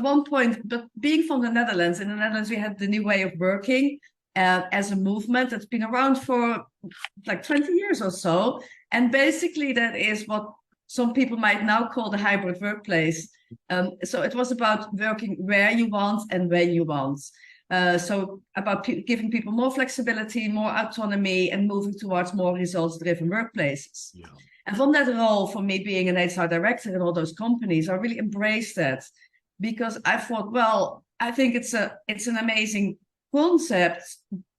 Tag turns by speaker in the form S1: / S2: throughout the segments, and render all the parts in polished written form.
S1: one point, but being from the Netherlands, in the Netherlands, we had the new way of working as a movement that's been around for like 20 years or so. And basically that is what some people might now call the hybrid workplace. So it was about working where you want and when you want. So about giving people more flexibility, more autonomy, and moving towards more results-driven workplaces. Yeah. And from that role, for me being an HR director in all those companies, I really embraced that because I thought, well, I think it's an amazing concept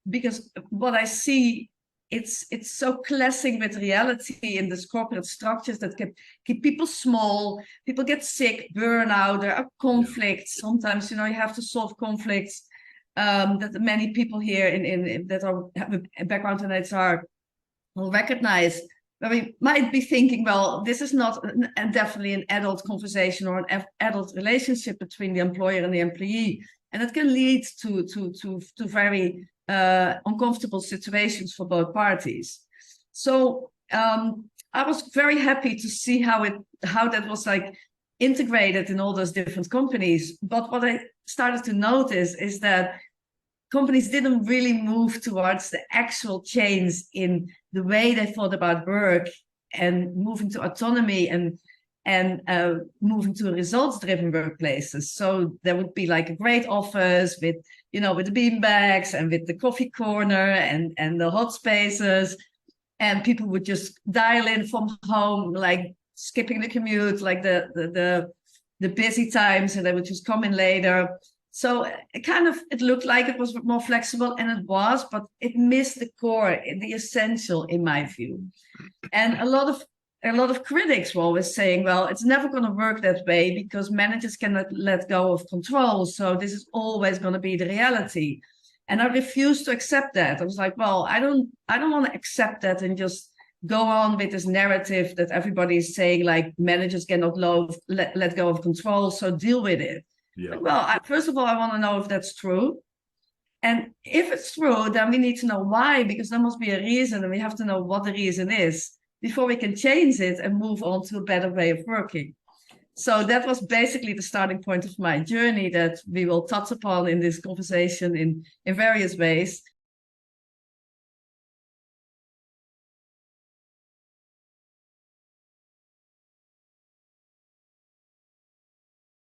S1: because what I see, it's so clashing with reality in this corporate structures that keep people small. People get sick, burn out. There are conflicts. Sometimes, you have to solve conflicts that many people here that have a background in HR will recognize. But we might be thinking, well, this is not definitely an adult conversation or an adult relationship between the employer and the employee, and it can lead to very uncomfortable situations for both parties. So I was very happy to see how that was like integrated in all those different companies. But what I started to notice is that companies didn't really move towards the actual change in the way they thought about work and moving to autonomy and moving to results-driven workplaces. So there would be like a great office with the beanbags and with the coffee corner and the hot spaces, and people would just dial in from home, like skipping the commute, like the busy times, and they would just come in later. So it looked like it was more flexible, and it was, but it missed the core, the essential, in my view. And a lot of critics were always saying, well, it's never going to work that way because managers cannot let go of control. So this is always going to be the reality. And I refused to accept that. I was like, well, I don't want to accept that and just go on with this narrative that everybody is saying, like, managers cannot let go of control, so deal with it. Yeah. Well, first of all, I want to know if that's true. And if it's true, then we need to know why, because there must be a reason, and we have to know what the reason is before we can change it and move on to a better way of working. So that was basically the starting point of my journey that we will touch upon in this conversation in various ways.